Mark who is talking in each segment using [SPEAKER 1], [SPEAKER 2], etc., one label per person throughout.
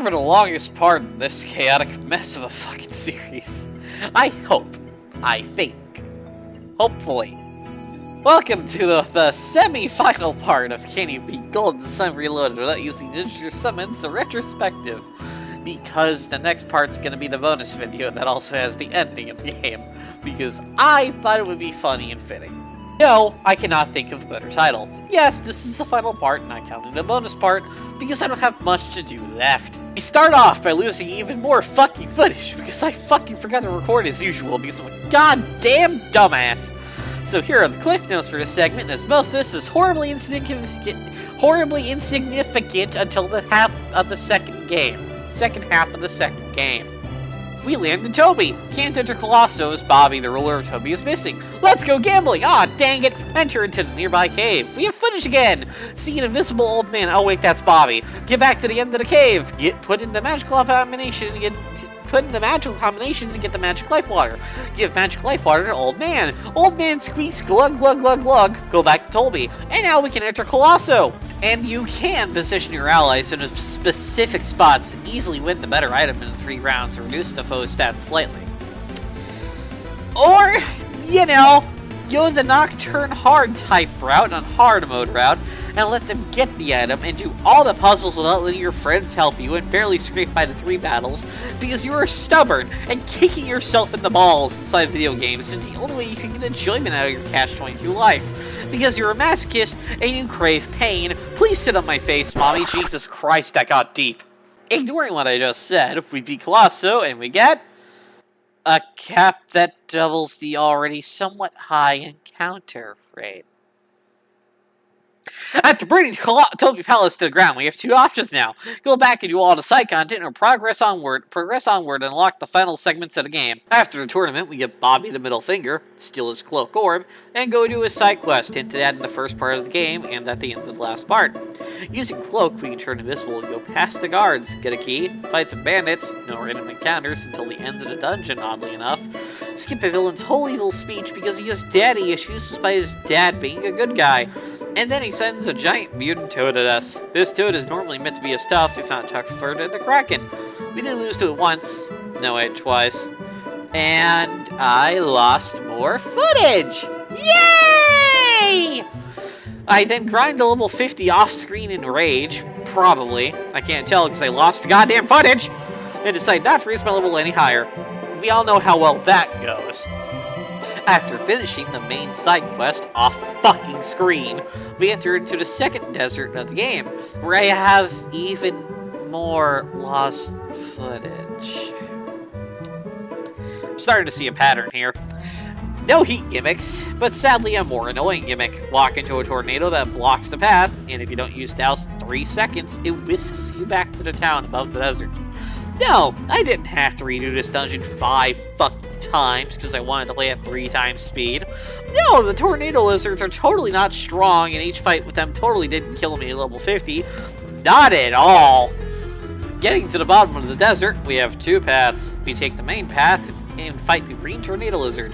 [SPEAKER 1] for the longest part of this chaotic mess of a fucking series. I think, hopefully. Welcome to the semi-final part of Can You Beat Golden Sun Reloaded without using Ninja Summons, the retrospective. Because the next part's gonna be the bonus video that also has the ending of the game. Because I thought it would be funny and fitting. No, I cannot think of a better title. Yes, this is the final part, and I counted a bonus part, because I don't have much to do left. We start off by losing even more fucking footage, because I fucking forgot to record as usual, because I'm a goddamn dumbass. So here are the cliff notes for this segment, as most of this is horribly insignificant until the half of the second half of the second game. We land in Toby. Can't enter Colosso as Bobby, the ruler of Toby, is missing. Let's go gambling! Aw, dang it! Enter into the nearby cave. We have footage again! See an invisible old man. Oh wait, that's Bobby. Get back to the end of the cave. Put in the magical combination and get the magic life water. Give magic life water to old man. Old man squeaks glug glug glug glug. Go back to Toby. And now we can enter Colosso. And you can position your allies in specific spots to easily win the better item in 3 rounds or reduce the foe's stats slightly. Or, you know, go the Nocturne hard type route on hard mode route and let them get the item and do all the puzzles without letting your friends help you and barely scrape by the 3 battles because you are stubborn and kicking yourself in the balls inside video games is the only way you can get enjoyment out of your Catch-22 life. Because you're a masochist and you crave pain. Please sit on my face, mommy. Jesus Christ, that got deep. Ignoring what I just said, we beat Colosso and we get a cap that doubles the already somewhat high encounter rate. After bringing Toby Palace to the ground, we have 2 options now. Go back and do all the side content, or progress onward and unlock the final segments of the game. After the tournament, we give Bobby the middle finger, steal his cloak orb, and go do his side quest, hinted at in the first part of the game and at the end of the last part. Using cloak, we can turn invisible and go past the guards, get a key, fight some bandits, no random encounters until the end of the dungeon, oddly enough. Skip a villain's whole evil speech because he has daddy issues despite his dad being a good guy. And then he sends a giant mutant toad at us. This toad is normally meant to be a stuff, if not transferred into Kraken. We did lose to it once. No, wait, twice. And I lost more footage! Yay! I then grind to level 50 off-screen in rage. Probably. I can't tell because I lost the goddamn footage! And decide not to raise my level any higher. We all know how well that goes. After finishing the main side quest off fucking screen, we enter into the second desert of the game, where I have even more lost footage. I'm starting to see a pattern here. No heat gimmicks, but sadly a more annoying gimmick. Walk into a tornado that blocks the path, and if you don't use douse in 3 seconds, it whisks you back to the town above the desert. No, I didn't have to redo this dungeon 5 fucking times because I wanted to play at 3 times speed. No, the tornado lizards are totally not strong, and each fight with them totally didn't kill me at level 50. Not at all. Getting to the bottom of the desert, we have 2 paths. We take the main path and fight the green tornado lizard.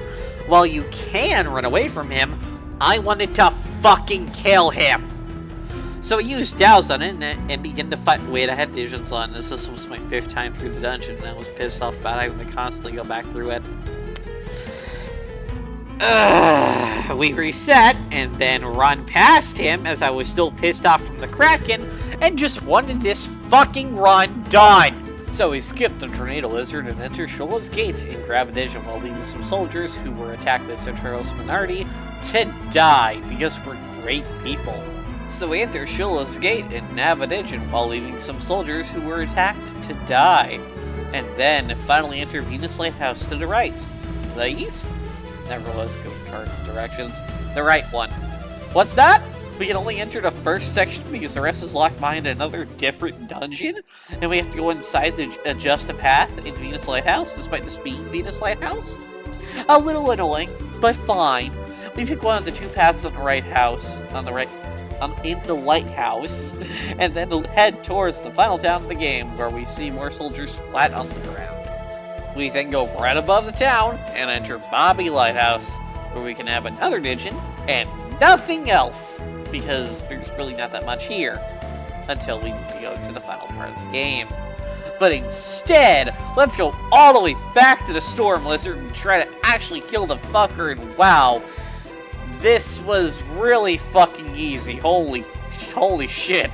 [SPEAKER 1] While you can run away from him, I wanted to fucking kill him. So I used douse on it and began to fight. Wait, I had visions on this. This was my 5th time through the dungeon, and I was pissed off about having to constantly go back through it. We reset, and then run past him as I was still pissed off from the Kraken, and just wanted this fucking run done. So we skipped the tornado lizard and entered Shola's gate and grab a vision while leaving some soldiers who were attacked by Soteros minority to die because we're great people. So we enter Shola's gate and nab a dungeon while leaving some soldiers who were attacked to die. And then finally enter Venus Lighthouse to the right. The east? Never was good card directions. The right one. What's that? We can only enter the first section because the rest is locked behind another different dungeon? And we have to go inside to adjust the path into Venus Lighthouse despite this being Venus Lighthouse? A little annoying, but fine. We pick one of the 2 paths in the lighthouse, and then head towards the final town of the game, where we see more soldiers flat on the ground. We then go right above the town, and enter Bobby Lighthouse, where we can have another dungeon, and nothing else, because there's really not that much here, until we need to go to the final part of the game. But instead, let's go all the way back to the Storm Lizard and try to actually kill the fucker, and wow, this was really fucking easy. Holy shit.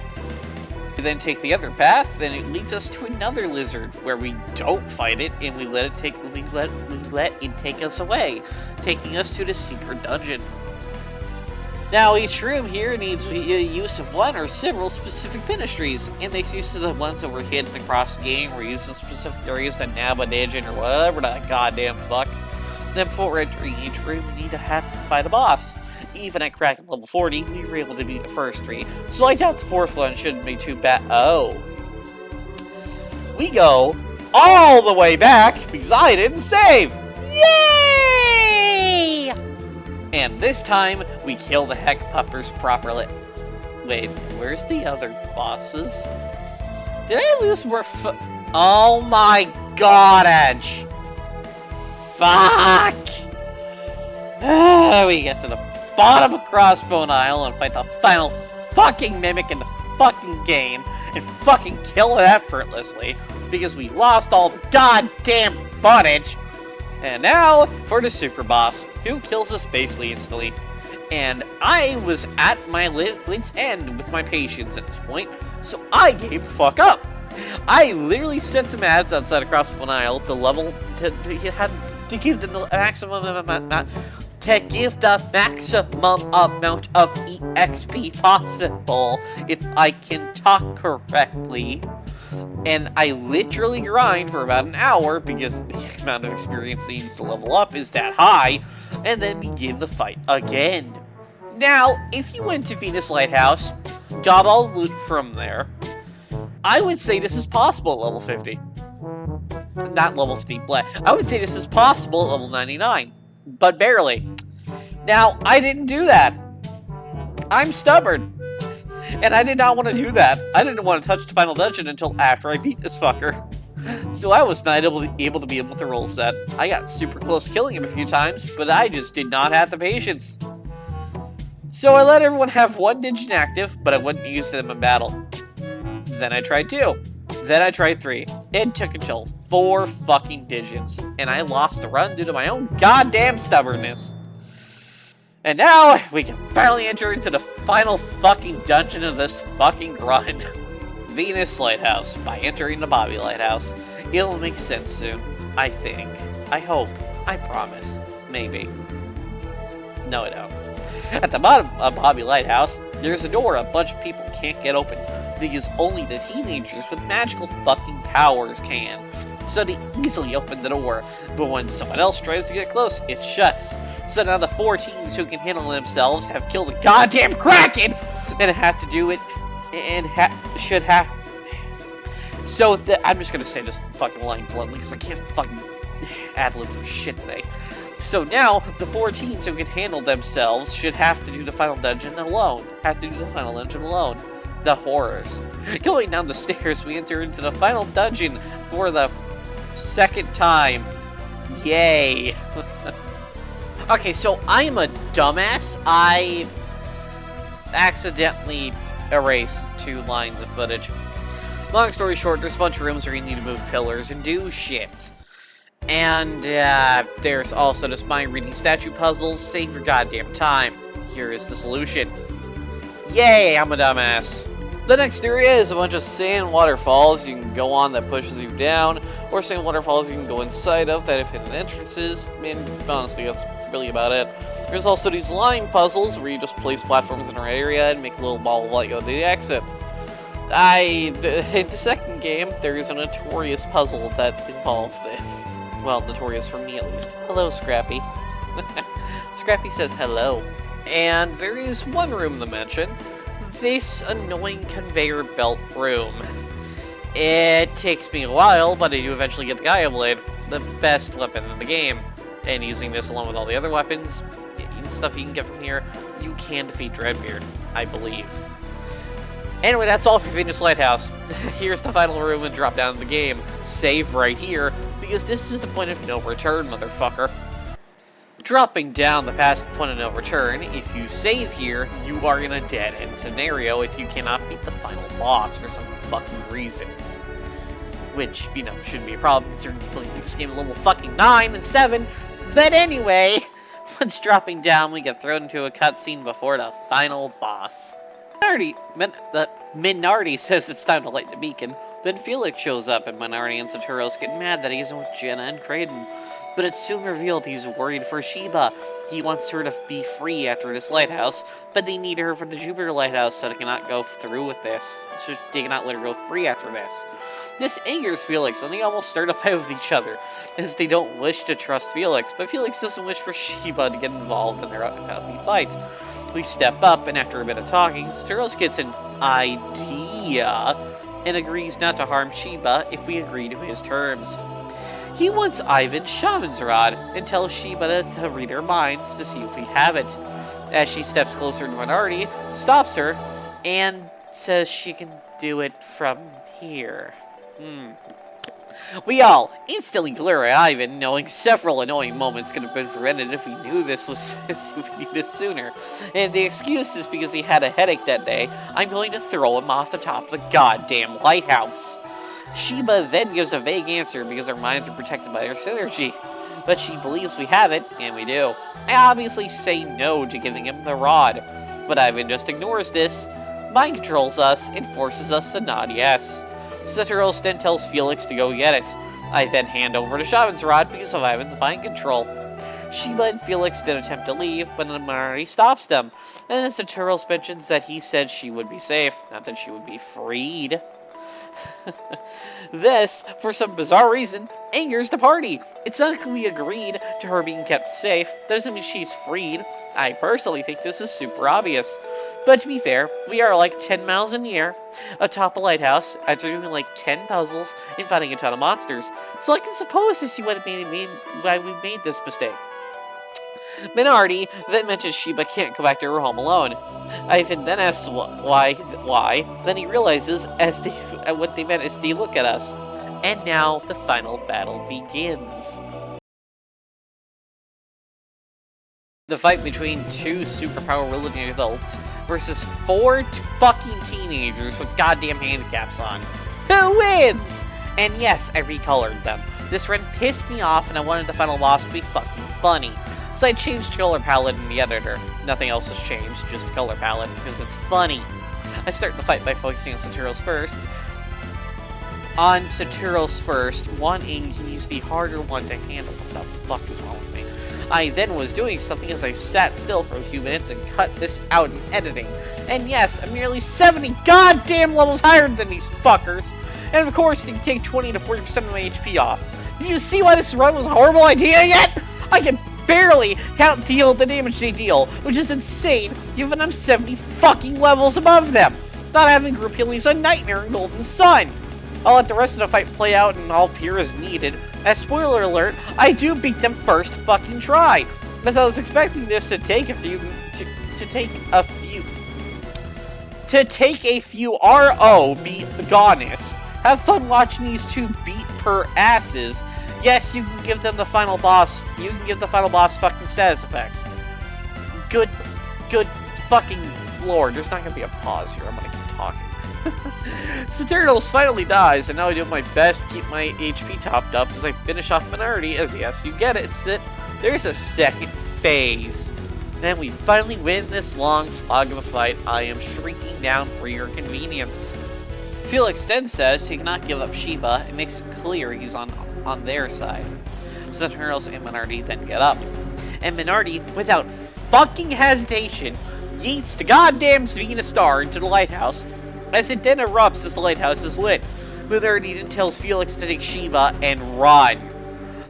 [SPEAKER 1] We then take the other path, and it leads us to another lizard, where we don't fight it, and we let it take us away, taking us to the secret dungeon. Now, each room here needs use of one or several specific ministries, and makes use of the ones that were hidden across the game, or use of specific areas to nab a Djinn, or whatever that goddamn fuck. Then before entering each room, we need to have to fight a boss. Even at cracking level 40, we were able to beat the first 3, so I doubt the 4th one shouldn't be too bad. Oh. We go all the way back, because I didn't save! Yay! And this time, we kill the heck puppers properly. Wait, where's the other bosses? Did I lose more oh my god, Edge! Fuck! We get to the bottom of Crossbone Isle and fight the final fucking mimic in the fucking game and fucking kill it effortlessly because we lost all the goddamn footage. And now for the super boss, who kills us basically instantly. And I was at my wit's end with my patience at this point, so I gave the fuck up. I literally set some ads outside of Crossbone Isle to level to give them the maximum amount of EXP possible, if I can talk correctly. And I literally grind for about an hour because the amount of experience needs to level up is that high, and then begin the fight again. Now, if you went to Venus Lighthouse, got all the loot from there, I would say this is possible at level 50. Not level 50, but I would say this is possible at level 99, but barely. Now, I didn't do that. I'm stubborn. And I did not want to do that. I didn't want to touch the final dungeon until after I beat this fucker. So I was not able to be able with the roll set. I got super close killing him a few times, but I just did not have the patience. So I let everyone have 1 Djinn active, but I wouldn't use them in battle. Then I tried 2. Then I tried 3. It took until 4 fucking Djinns, and I lost the run due to my own goddamn stubbornness. And now, we can finally enter into the final fucking dungeon of this fucking run. Venus Lighthouse, by entering the Bobby Lighthouse. It'll make sense soon. I think. I hope. I promise. Maybe. No, I don't. At the bottom of Bobby Lighthouse, there's a door a bunch of people can't get open, because only the teenagers with magical fucking powers can. So they easily open the door, but when someone else tries to get close, it shuts. So now the 4 teens who can handle themselves have killed the goddamn Kraken, and have to do it, and should have. So I'm just gonna say this fucking line bluntly, because I can't fucking ad-lib for shit today. So now, the 4 teens who can handle themselves should have to do the final dungeon alone. The horrors. Going down the stairs, we enter into the final dungeon for the 2nd time. Yay. Okay, so I'm a dumbass. I accidentally erased 2 lines of footage. Long story short, there's a bunch of rooms where you need to move pillars and do shit. And there's also this mind-reading statue puzzles. Save your goddamn time. Here is the solution. Yay, I'm a dumbass. The next area is a bunch of sand waterfalls you can go on that pushes you down, or sand waterfalls you can go inside of that have hidden entrances, and honestly, that's really about it. There's also these line puzzles where you just place platforms in our area and make a little ball of light go to the exit. In the second game, there is a notorious puzzle that involves this. Well, notorious for me at least. Hello, Scrappy. Scrappy says hello. And there is one room to mention. This annoying conveyor belt room. It takes me a while, but I do eventually get the Gaia Blade, the best weapon in the game. And using this along with all the other weapons and stuff you can get from here, you can defeat Dreadbeard, I believe. Anyway, that's all for Venus Lighthouse. Here's the final room and drop down the game. Save right here, because this is the point of no return, motherfucker. Dropping down the past point of no return, if you save here, you are in a dead-end scenario if you cannot beat the final boss for some fucking reason. which, you know, shouldn't be a problem considering you played this game at level fucking 9 and 7. But anyway, once dropping down, we get thrown into a cutscene before the final boss. Minardi says it's time to light the beacon. Then Felix shows up, and Minardi and Saturos get mad that he isn't with Jenna and Kraden. But it's soon revealed he's worried for Sheba. He wants her to be free after this lighthouse, but they need her for the Jupiter lighthouse, so they cannot go through with this. So they cannot let her go free after this. This angers Felix, and they almost start a fight with each other, as they don't wish to trust Felix, but Felix doesn't wish for Sheba to get involved in their unhappy fight. We step up, and after a bit of talking, Saturos gets an idea, and agrees not to harm Sheba if we agree to his terms. He wants Ivan's shaman's rod, and tells Sheba to read her minds to see if we have it. As she steps closer to Minardi, stops her, and says she can do it from here. We all instantly glare at Ivan, knowing several annoying moments could have been prevented if we knew this sooner. And the excuse is because he had a headache that day. I'm going to throw him off the top of the goddamn lighthouse. Sheba then gives a vague answer because our minds are protected by our synergy. But she believes we have it, and we do. I obviously say no to giving him the rod, but Ivan just ignores this, mind controls us, and forces us to nod yes. Saturos then tells Felix to go get it. I then hand over the shaman's rod because of Ivan's mind control. Sheba and Felix then attempt to leave, but Minardi stops them. And as Saturos mentions that he said she would be safe, not that she would be freed. This, for some bizarre reason, angers the party. It's not that we agreed to her being kept safe. That doesn't mean she's freed. I personally think this is super obvious. But to be fair, we are like 10 miles in the air, atop a lighthouse, after doing like 10 puzzles and fighting a ton of monsters. So I can suppose to see why we made this mistake. Minardi then mentions Sheba can't go back to her home alone. Ivan then asks why. Then he realizes what they meant as they look at us. And now the final battle begins. The fight between two superpower-wielding adults versus 4 fucking teenagers with goddamn handicaps on. Who wins? And yes, I recolored them. This run pissed me off and I wanted the final boss to be fucking funny. So I changed color palette in the editor. Nothing else has changed, just color palette, because it's funny. I start the fight by focusing on Saturos first. He's the harder one to handle. What the fuck is wrong with me? I then was doing something as I sat still for a few minutes and cut this out in editing. And yes, I'm nearly 70 goddamn levels higher than these fuckers. And of course, they can take 20 to 40% of my HP off. Do you see why this run was a horrible idea yet? I can barely deal the damage they deal, which is insane, given I'm 70 fucking levels above them. Not having group healing is a nightmare in Golden Sun. I'll let the rest of the fight play out and I'll appear as needed. As spoiler alert, I do beat them first fucking try. As I was expecting this to take a few RO be honest. Have fun watching these two beat per asses. Yes, you can give them the final boss. You can give the final boss fucking status effects. Good fucking lord. There's not gonna be a pause here. I'm gonna keep talking. Saturos finally dies, and now I do my best to keep my HP topped up as I finish off Minardi, as yes, you get it, there's a second phase. And we finally win this long slog of a fight. I am shrinking down for your convenience. Felix then says he cannot give up Sheba and makes it clear he's on their side. Saturos and Minardi then get up. And Minardi, without fucking hesitation, yeets the goddamn Venus star into the lighthouse, as it then erupts as the lighthouse is lit. Minardi then tells Felix to take Sheba and run.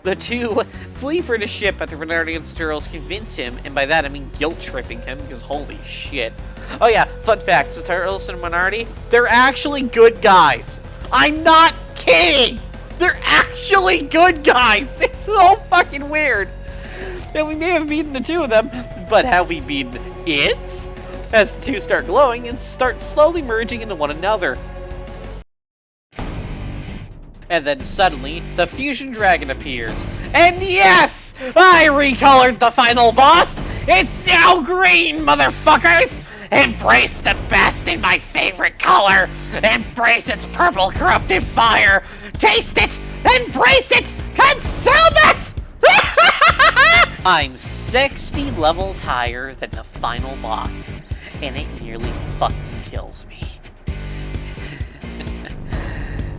[SPEAKER 1] The two flee for the ship after Minardi and Saturos convince him, and by that I mean guilt-tripping him, because holy shit. Oh yeah, fun fact, Saturos and Minardi, they're actually good guys. I'm not kidding! They're actually good guys! It's so fucking weird. And we may have beaten the two of them, but have we beaten it? As the two start glowing and start slowly merging into one another. And then suddenly, the fusion dragon appears. And yes! I recolored the final boss! It's now green, motherfuckers! Embrace the best in my favorite color! Embrace its purple corrupted fire! Taste it! Embrace it! Consume it! I'm 60 levels higher than the final boss, and it nearly fucking kills me.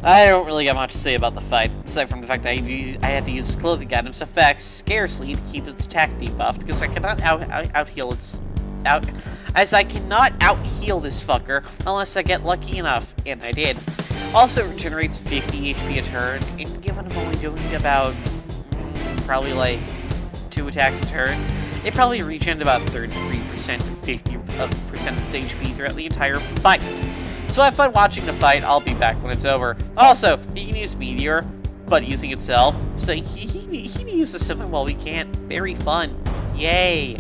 [SPEAKER 1] I don't really got much to say about the fight, aside from the fact that I had to use clothing items effects scarcely to keep its attack debuffed, because I cannot out-heal I cannot out-heal this fucker unless I get lucky enough, and I did. Also, it regenerates 50 HP a turn, and given I'm only doing about probably like 2 attacks a turn, it probably regenerated about 33% to 50% of its HP throughout the entire fight. So have fun watching the fight. I'll be back when it's over. Also, he can use Meteor, but using itself, so he can use the summon while we can't. Very fun. Yay!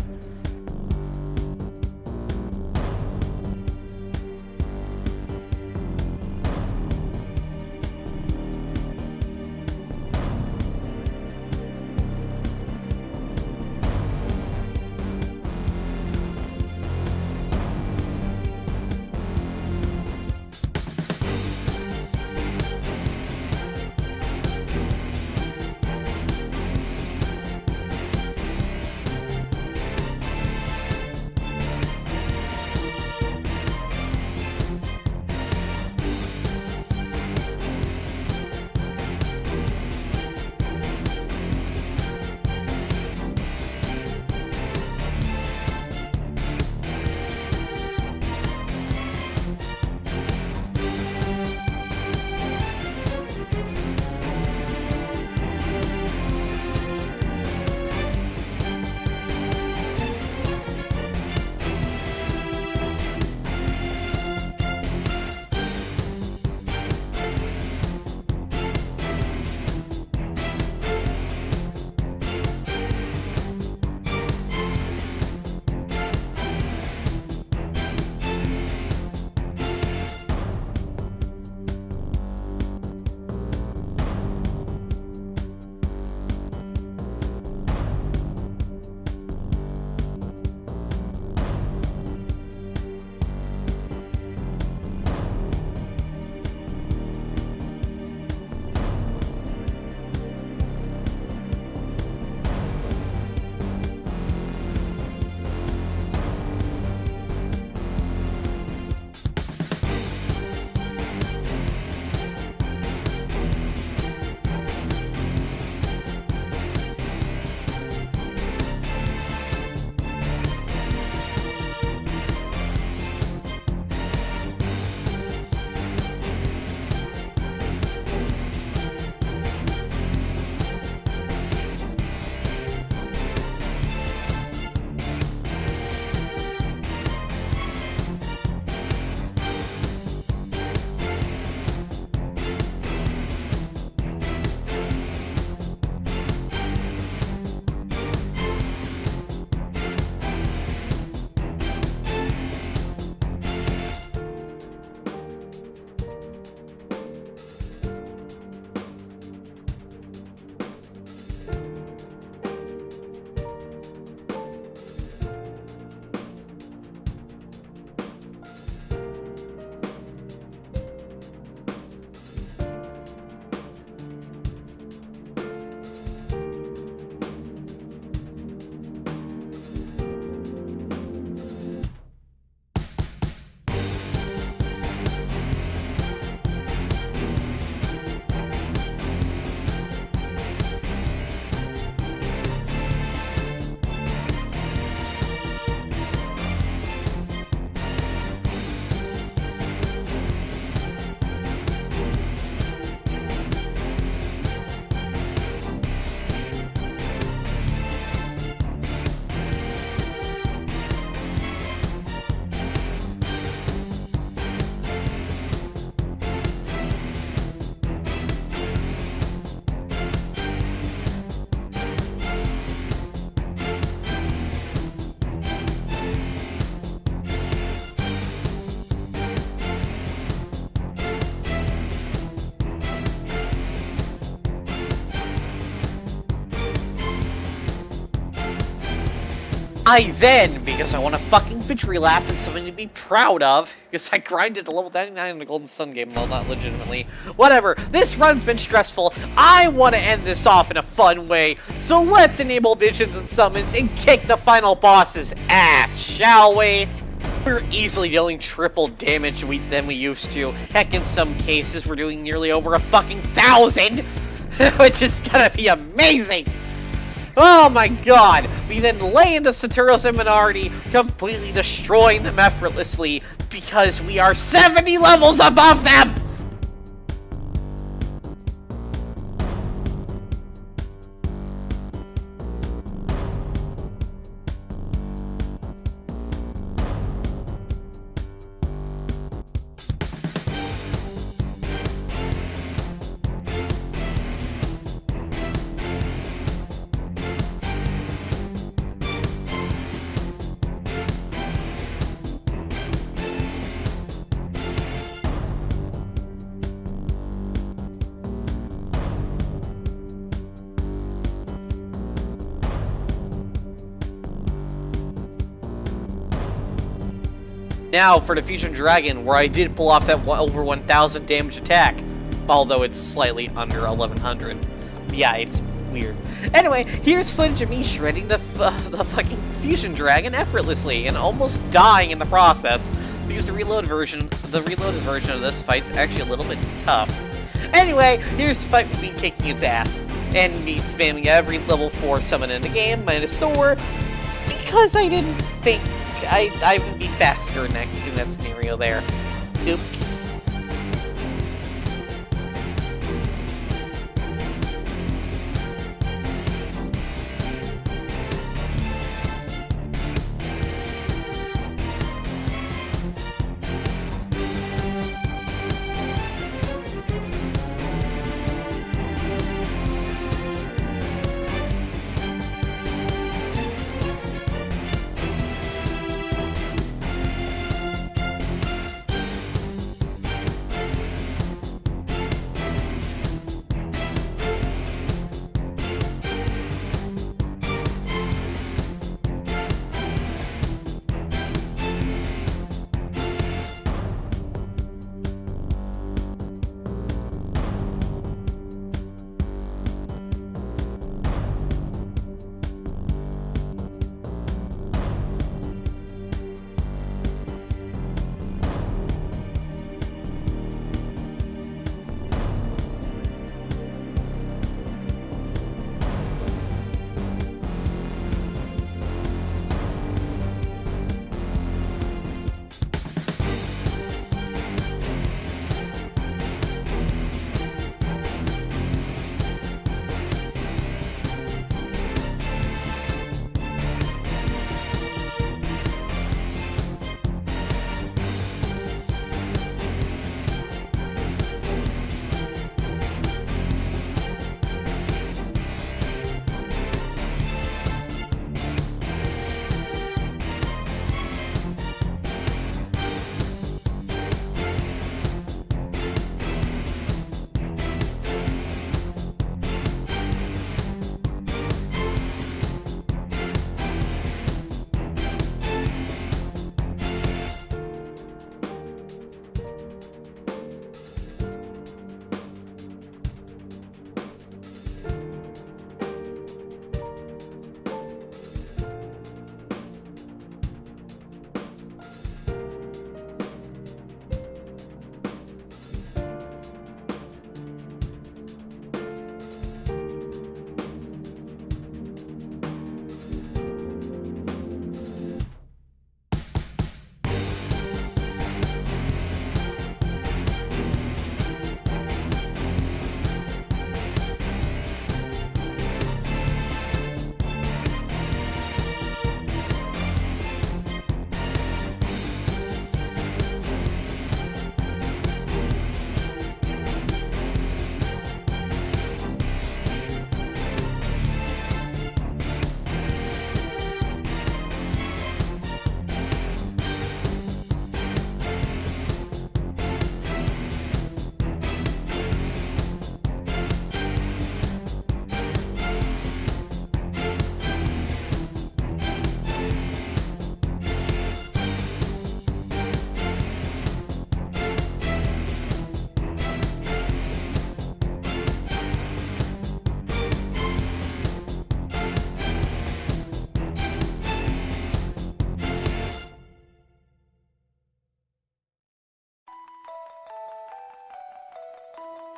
[SPEAKER 1] I then, because I want a fucking victory lap and something to be proud of, because I grinded to level 99 in the Golden Sun game, well, not legitimately. Whatever, this run's been stressful. I want to end this off in a fun way, so let's enable Djinns and summons and kick the final boss's ass, shall we? We're easily dealing triple damage than we used to. Heck, in some cases, we're doing nearly over a fucking 1,000, which is gonna be amazing. Oh my god! We then lay into Saturo's and Minority, completely destroying them effortlessly, because we are 70 levels above them! Now for the Fusion Dragon, where I did pull off that over 1,000 damage attack, although it's slightly under 1,100. Yeah, it's weird. Anyway, here's footage of me shredding the fucking Fusion Dragon effortlessly and almost dying in the process, because the reloaded version of this fight's actually a little bit tough. Anyway, here's the fight with me kicking its ass, and me spamming every level 4 summon in the game, minus Thor, because I didn't think I would be faster in that scenario there. Oops.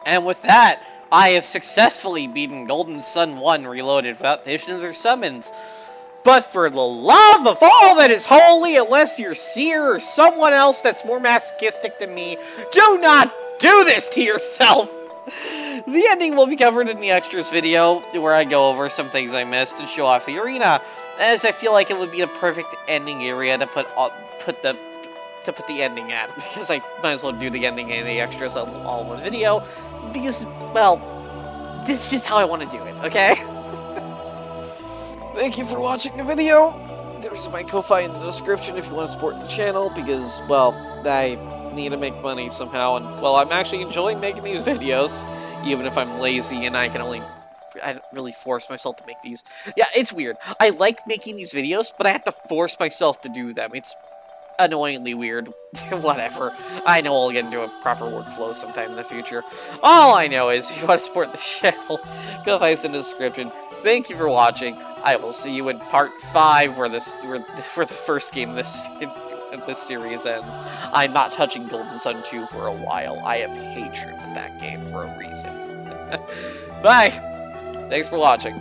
[SPEAKER 1] And with that, I have successfully beaten Golden Sun 1 Reloaded without visions or summons. But for the love of all that is holy, unless you're Seer or someone else that's more masochistic than me, do not do this to yourself! The ending will be covered in the extras video, where I go over some things I missed and show off the arena, as I feel like it would be the perfect ending area to put the ending at, because I might as well do the ending and the extras all in one video, because, well, this is just how I want to do it, okay? Thank you for watching the video. There's my Ko-Fi in the description if you want to support the channel, because, well, I need to make money somehow, and, well, I'm actually enjoying making these videos, even if I'm lazy and I don't really force myself to make these. Yeah, it's weird. I like making these videos, but I have to force myself to do them. It's annoyingly weird. Whatever. I know I'll get into a proper workflow sometime in the future. All I know is, if you want to support the channel, Ko-Fi is in the description. Thank you for watching. I will see you in part 5, where the first game this series ends. I'm not touching Golden Sun 2 for a while. I have hatred with that game for a reason. Bye! Thanks for watching.